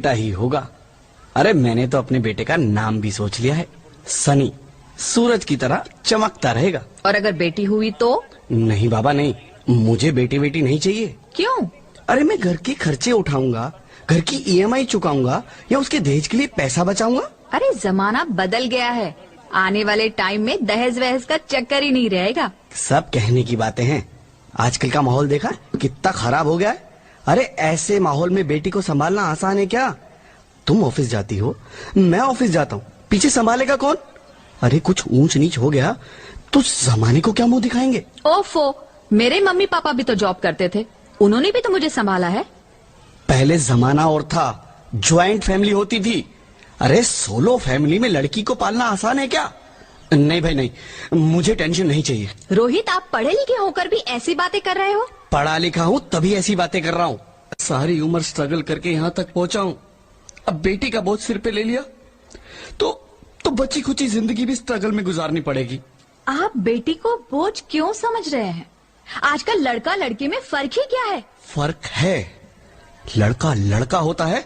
बेटा ही होगा। अरे मैंने तो अपने बेटे का नाम भी सोच लिया है, सनी, सूरज की तरह चमकता रहेगा। और अगर बेटी हुई तो? नहीं बाबा नहीं, मुझे बेटी बेटी नहीं चाहिए। क्यों? अरे मैं घर के खर्चे उठाऊंगा, घर की ईएमआई चुकाऊंगा या उसके दहेज के लिए पैसा बचाऊंगा। अरे जमाना बदल गया है, आने वाले टाइम में दहेज वहेज का चक्कर ही नहीं रहेगा। सब कहने की बातें हैं, आजकल का माहौल देखा कितना खराब हो गया है। अरे ऐसे माहौल में बेटी को संभालना आसान है क्या? तुम ऑफिस जाती हो, मैं ऑफिस जाता हूँ, पीछे संभालेगा कौन? अरे कुछ ऊंच नीच हो गया तो जमाने को क्या मुंह दिखाएंगे? ओफो, मेरे मम्मी पापा भी तो जॉब करते थे, उन्होंने भी तो मुझे संभाला है। पहले जमाना और था, ज्वाइंट फैमिली होती थी। अरे सोलो फैमिली में लड़की को पालना आसान है क्या? नहीं भाई नहीं, मुझे टेंशन नहीं चाहिए। रोहित, आप पढ़े लिखे होकर भी ऐसी बातें कर रहे हो? पढ़ा लिखा हूँ तभी ऐसी बातें कर रहा हूँ। सारी उम्र स्ट्रगल करके यहाँ तक पहुँचा हूँ, अब बेटी का बोझ सिर पे ले लिया तो बची खुची जिंदगी भी स्ट्रगल में गुजारनी पड़ेगी। आप बेटी को बोझ क्यों समझ रहे हैं? आजकल लड़का लड़की में फर्क ही क्या है? फर्क है, लड़का लड़का होता है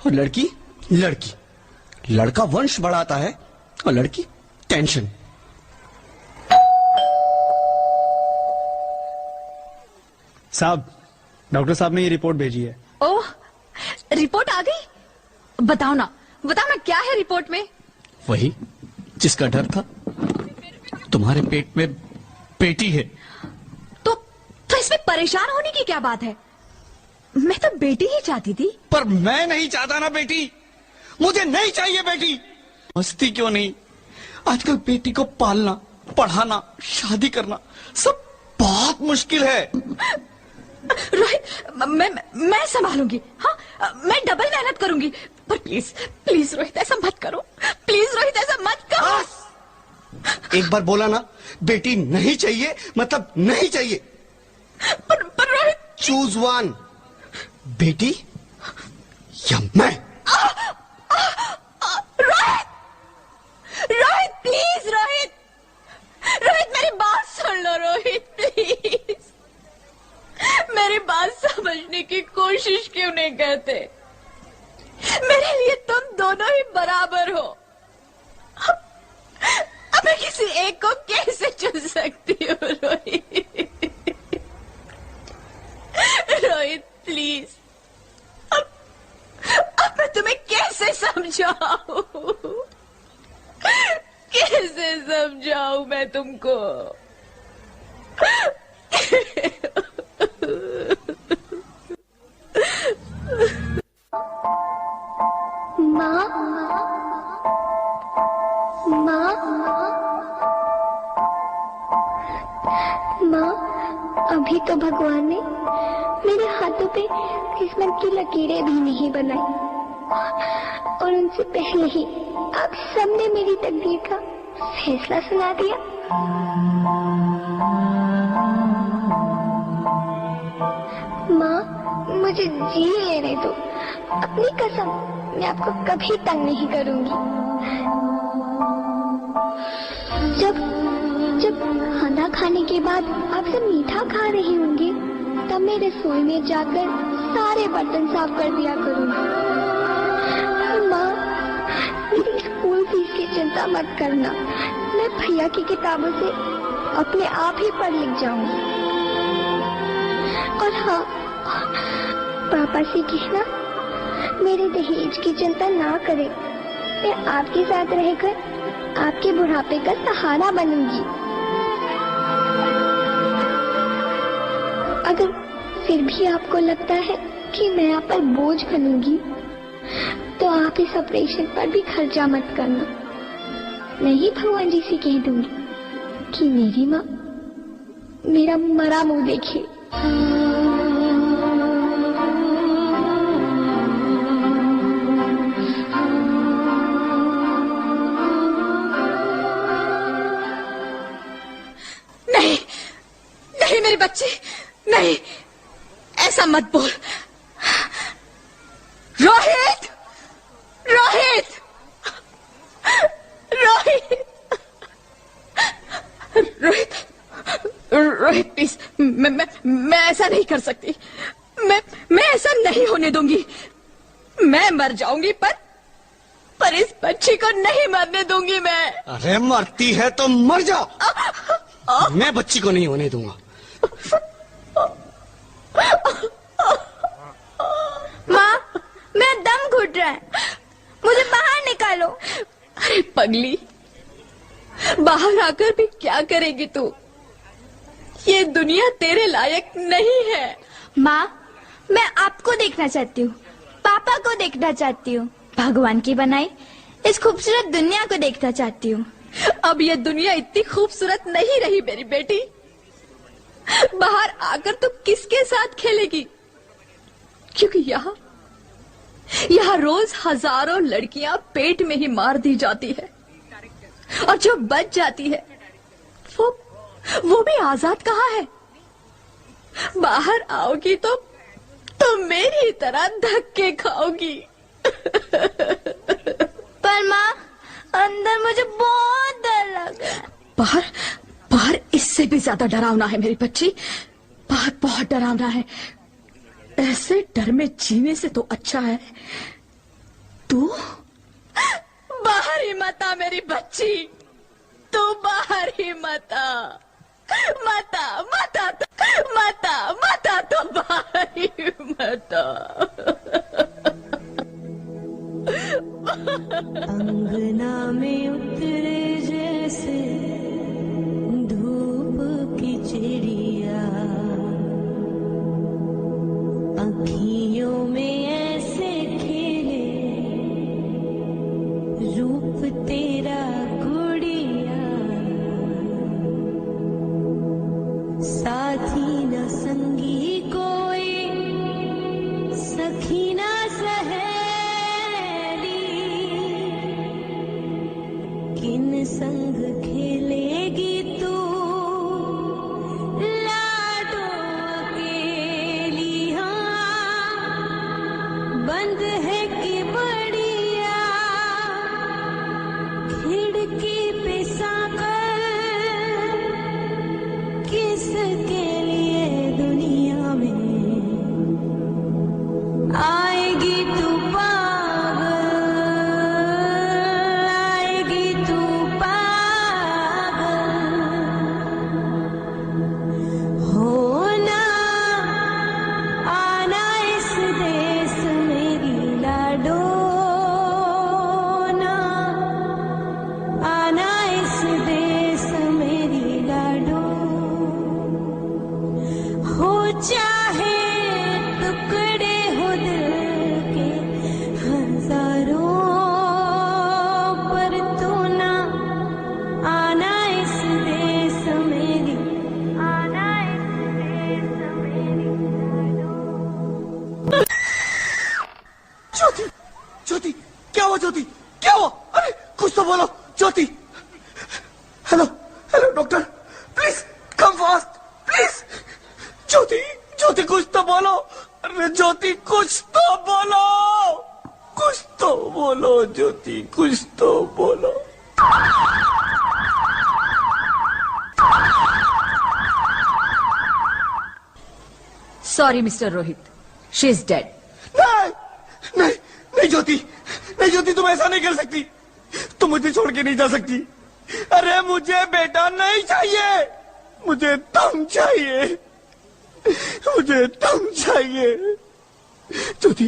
और लड़की लड़की। लड़का वंश बढ़ाता है और लड़की टेंशन। साहब, डॉक्टर साहब ने ये रिपोर्ट भेजी है। ओह, रिपोर्ट आ गई? बताओ ना क्या है रिपोर्ट में? वही जिसका डर था, तुम्हारे पेट में बेटी है। तो इसमें परेशान होने की क्या बात है? मैं तो बेटी ही चाहती थी। पर मैं नहीं चाहता ना बेटी, मुझे नहीं चाहिए बेटी। मस्ती क्यों नहीं, आजकल बेटी को पालना, पढ़ाना, शादी करना सब बहुत मुश्किल है। रोहित, मैं संभालूंगी। हाँ, मैं डबल मेहनत करूंगी। पर प्लीज प्लीज रोहित, ऐसा मत करो। प्लीज रोहित, ऐसा मत करो। एक बार बोला ना, बेटी नहीं चाहिए मतलब नहीं चाहिए। पर रोहित, चूज वन, बेटी या मैं। रोहित प्लीज, रोहित मेरी बात सुन लो। रोहित प्लीज, मेरी बात समझने की कोशिश क्यों नहीं करते? मेरे लिए तुम दोनों ही बराबर हो। अब मैं किसी एक को कैसे चुन सकती हूँ? रोहित प्लीज, अब मैं तुम्हें कैसे समझाऊं? कैसे समझाऊं मैं तुमको? माँ, अभी तो भगवान ने मेरे हाथों पे किस्मत की लकीरें भी नहीं बनाई, और उनसे पहले ही आप सबने मेरी तकदीर का फैसला सुना दिया। माँ, मुझे जी लेने दो। अपनी कसम, मैं आपको कभी तंग नहीं करूंगी। जब खाना खाने के बाद आप सब मीठा खा रही होंगी, तब मैं रसोई में जाकर सारे बर्तन साफ कर दिया करूंगी। माँ, मेरी स्कूल फीस की चिंता मत करना, मैं भैया की किताबों से अपने आप ही पढ़ लिख जाऊंगी। और हाँ, पापा से कहना मेरे दहेज की चिंता ना करें, मैं आपके साथ रहकर आपके बुढ़ापे का सहारा बनूंगी। अगर फिर भी आपको लगता है कि मैं आप पर बोझ बनूंगी, तो आप इस ऑपरेशन पर भी खर्चा मत करना। मैं ही भगवान जी से कह दूंगी कि मेरी माँ मेरा मरा मुंह देखे। नहीं मेरे बच्चे, नहीं, ऐसा मत बोल। रोहित, रोहित, रोहित, रोहित, रोहित प्लीज, मैं ऐसा नहीं कर सकती। मैं ऐसा नहीं होने दूंगी। मैं मर जाऊंगी पर इस बच्ची को नहीं मरने दूंगी मैं। अरे मरती है तो मर जाओ, मैं बच्ची को नहीं होने दूंगा। माँ, मेरा दम घुट रहा है, मुझे बाहर निकालो। अरे पगली, बाहर आकर भी क्या करेगी तू? ये दुनिया तेरे लायक नहीं है। माँ, मैं आपको देखना चाहती हूँ, पापा को देखना चाहती हूँ, भगवान की बनाई इस खूबसूरत दुनिया को देखना चाहती हूँ। अब ये दुनिया इतनी खूबसूरत नहीं रही मेरी बेटी। बाहर आकर तू किसके साथ खेलेगी? क्योंकि यहाँ रोज हजारों लड़कियां पेट में ही मार दी जाती है, और जो बच जाती है वो भी आजाद कहाँ है? बाहर आओगी तो मेरी तरह धक्के खाओगी। पर माँ, अंदर मुझे बहुत डर लग रहा है। बाहर इससे भी ज्यादा डरावना है मेरी बच्ची। बाहर बहुत डरावना है। ऐसे डर में जीने से तो अच्छा है तू बाहर ही मत आ मेरी बच्ची। तू बाहर ही मत आ, तो बाहर ही मत आ। अंगना में उतरे जैसे धूप की चिड़िया, अखियों में ऐसे खेले रूप तेरा गुड़िया, साथी न संगी कोई, सखी न सहेली, किन संग खेलेगी तू लाडो अकेली। हाँ, बंद है कि बढ़िया खिड़की पे साकर, किसके लिए दुनिया में आएगी तू पागल, आएगी तू पागल। होना आना इस देश मेरी लाडो, ना आना इस देश मेरी लाडो। हो चाहे टुकड़े हो दिल के हजारों, पर तू ना आना इस देश मेरी, आना इस देश मेरी लाडो। ज्योति, ज्योति, क्या हुआ ज्योति, क्या हुआ? अरे कुछ तो बोलो Jyoti. Hello hello doctor, please come fast please. Jyoti, Jyoti कुछ तो बोलो। अरे ज्योति कुछ तो बोलो, कुछ तो बोलो ज्योति, कुछ तो बोलो। Sorry mister Rohit, she is dead. नहीं नहीं नहीं ज्योति, नहीं ज्योति, तुम ऐसा नहीं कर सकती, तुम मुझे छोड़ के नहीं जा सकती। अरे मुझे बेटा नहीं चाहिए, मुझे तुम चाहिए, मुझे तुम चाहिए। ज्योति,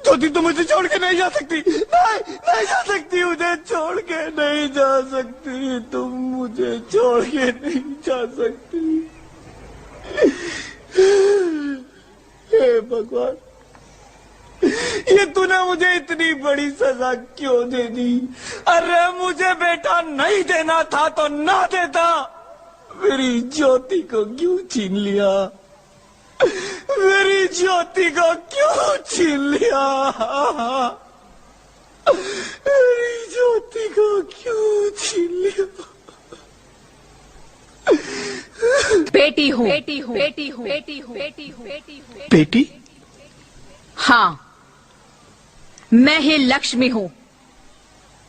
ज्योति तुम मुझे छोड़ के नहीं जा सकती, नहीं नहीं जा सकती, मुझे छोड़ के नहीं जा सकती, तुम मुझे छोड़ के नहीं जा सकती। हे भगवान, ये तूने मुझे इतनी बड़ी सजा क्यों दे दी? अरे मुझे बेटा नहीं देना था तो ना देता, मेरी ज्योति को क्यों छीन लिया? मेरी ज्योति को क्यों छीन लिया? मेरी ज्योति को क्यों छीन लिया? बेटी हूँ, बेटी हूँ, बेटी हूँ, बेटी हूँ, बेटी हूँ, बेटी हूँ। बेटी? हाँ, मैं ही लक्ष्मी हूँ,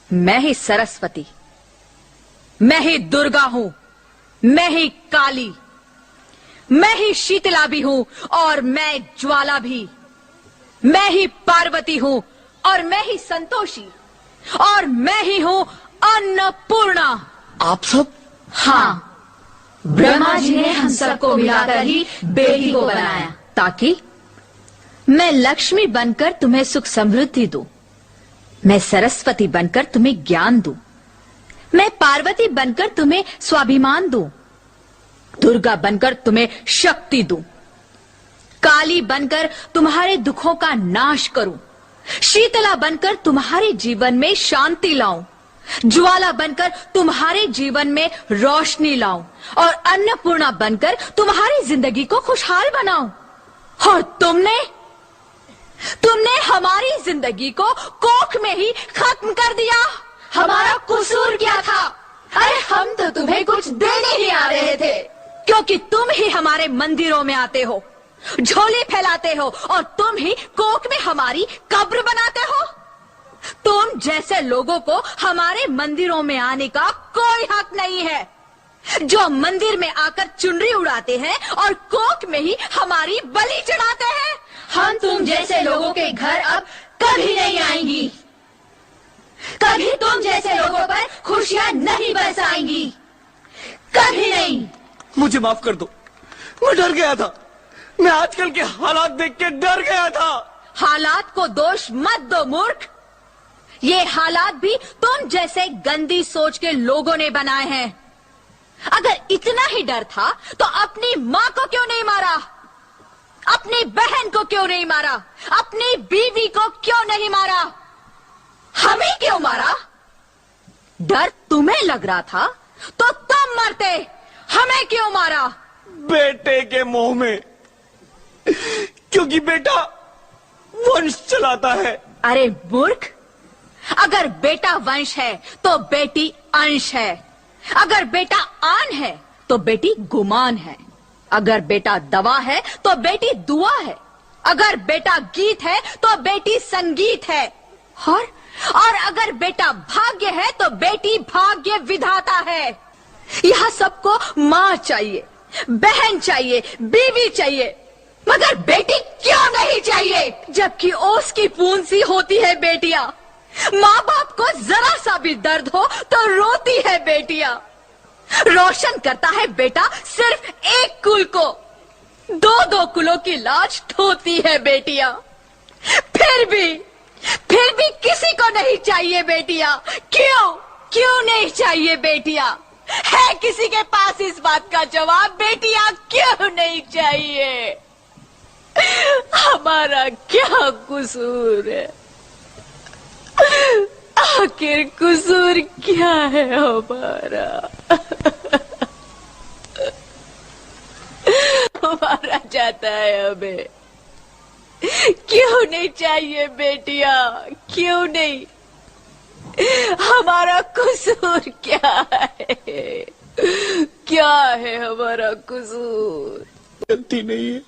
मैं ही सरस्वती, मैं ही दुर्गा हूँ, मैं ही काली, मैं ही शीतला भी हूँ और मैं ज्वाला भी, मैं ही पार्वती हूँ और मैं ही संतोषी, और मैं ही हूँ अन्नपूर्णा। आप सब? हाँ, ब्रह्मा जी ने हम सबको मिलाकर ही बेटी को बनाया, ताकि मैं लक्ष्मी बनकर तुम्हें सुख समृद्धि दूं, मैं सरस्वती बनकर तुम्हें ज्ञान दूं, मैं पार्वती बनकर तुम्हें स्वाभिमान दूं, दुर्गा बनकर तुम्हें शक्ति दूं, काली बनकर तुम्हारे दुखों का नाश करूं, शीतला बनकर तुम्हारे जीवन में शांति लाऊं, ज्वाला बनकर तुम्हारे जीवन में रोशनी लाऊं, और अन्नपूर्णा बनकर तुम्हारी जिंदगी को खुशहाल बनाऊं। और तुमने हमारी जिंदगी को कोख में ही खत्म कर दिया। हमारा कसूर क्या था? अरे हम तो तुम्हें कुछ देने ही आ रहे थे, क्योंकि तुम ही हमारे मंदिरों में आते हो, झोली फैलाते हो, और तुम ही कोख में हमारी कब्र बनाते हो। तुम जैसे लोगों को हमारे मंदिरों में आने का कोई हक नहीं है, जो मंदिर में आकर चुनरी उड़ाते हैं और कोख में ही हमारी बलि चढ़ाते हैं। हम तुम जैसे लोगों के घर अब कभी नहीं आएंगी, कभी तुम जैसे लोगों पर खुशियां नहीं बरसाएंगी, कभी नहीं। मुझे माफ कर दो, मैं डर गया था। मैं आजकल के हालात देख के डर गया था। हालात को दोष मत दो मूर्ख, ये हालात भी तुम जैसे गंदी सोच के लोगों ने बनाए हैं। अगर इतना ही डर था तो अपनी माँ को क्यों नहीं मारा, अपनी बहन को क्यों नहीं मारा, अपनी बीवी को क्यों नहीं मारा, हमें क्यों मारा? डर तुम्हें लग रहा था तो तुम मरते, हमें क्यों मारा? बेटे के मोह में, क्योंकि बेटा वंश चलाता है। अरे मूर्ख, अगर बेटा वंश है तो बेटी अंश है, अगर बेटा आन है तो बेटी गुमान है, अगर बेटा दवा है तो बेटी दुआ है, अगर बेटा गीत है तो बेटी संगीत है, और अगर बेटा भाग्य है तो बेटी भाग्य विधाता है। यह सबको माँ चाहिए, बहन चाहिए, बीवी चाहिए, मगर बेटी क्यों नहीं चाहिए? जबकि ओस की पूंछ सी होती है बेटियां, माँ बाप को जरा सा भी दर्द हो तो रोती है बेटियां। रोशन करता है बेटा सिर्फ एक कुल को, दो दो कुलों की लाज ढोती है बेटियां। फिर भी किसी को नहीं चाहिए बेटियां। क्यों नहीं चाहिए बेटियां? है किसी के पास इस बात का जवाब? बेटियां क्यों नहीं चाहिए? हमारा क्या कसूर है? आखिर कसूर क्या है हमारा? मारा जाता है हमें। क्यों नहीं चाहिए बेटियां? क्यों नहीं? हमारा कसूर क्या है? क्या है हमारा कसूर? गलती नहीं है,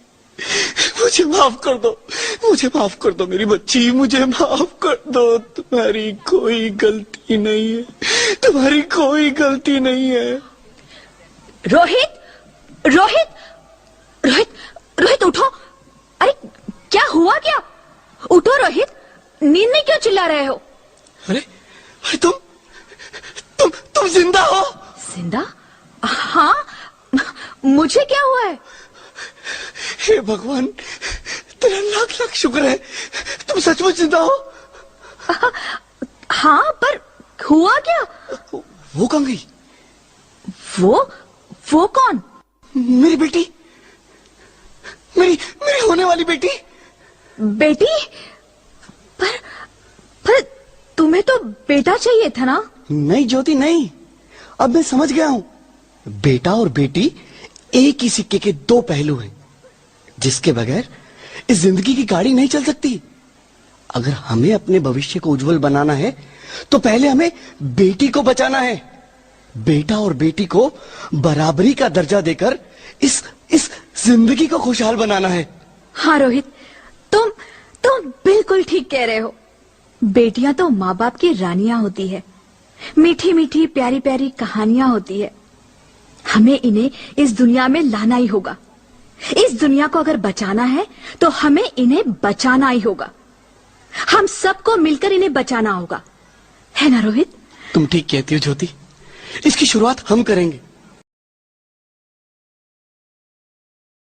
मुझे माफ कर दो, मुझे माफ कर दो मेरी बच्ची, मुझे माफ कर दो। तुम्हारी कोई गलती नहीं है, तुम्हारी कोई गलती नहीं है। रोहित, रोहित, रोहित, रोहित उठो। अरे क्या हुआ क्या? उठो रोहित, नींद में क्यों चिल्ला रहे हो? अरे तुम जिंदा हो? जिंदा? हाँ, मुझे क्या हुआ है? हे भगवान, तेरा लाख लाख शुक्र है, तुम सचमुच जिंदा हो। हाँ, पर हुआ क्या? वो कहाँ गई? वो कौन? मेरी बेटी, मेरी होने वाली बेटी। बेटी? पर तुम्हें तो बेटा चाहिए था ना? नहीं ज्योति नहीं, अब मैं समझ गया हूँ। बेटा और बेटी एक ही सिक्के के दो पहलू हैं, जिसके बगैर इस जिंदगी की गाड़ी नहीं चल सकती। अगर हमें अपने भविष्य को उज्जवल बनाना है तो पहले हमें बेटी को बचाना है। बेटा और बेटी को बराबरी का दर्जा देकर इस जिंदगी को खुशहाल बनाना है। हाँ रोहित, तुम बिल्कुल ठीक कह रहे हो। बेटियां तो माँ बाप की रानियां होती है, मीठी मीठी प्यारी प्यारी कहानियां होती है। हमें इन्हें इस दुनिया में लाना ही होगा। इस दुनिया को अगर बचाना है तो हमें इन्हें बचाना ही होगा। हम सबको मिलकर इन्हें बचाना होगा, है ना रोहित? तुम ठीक कहती हो ज्योति, इसकी शुरुआत हम करेंगे।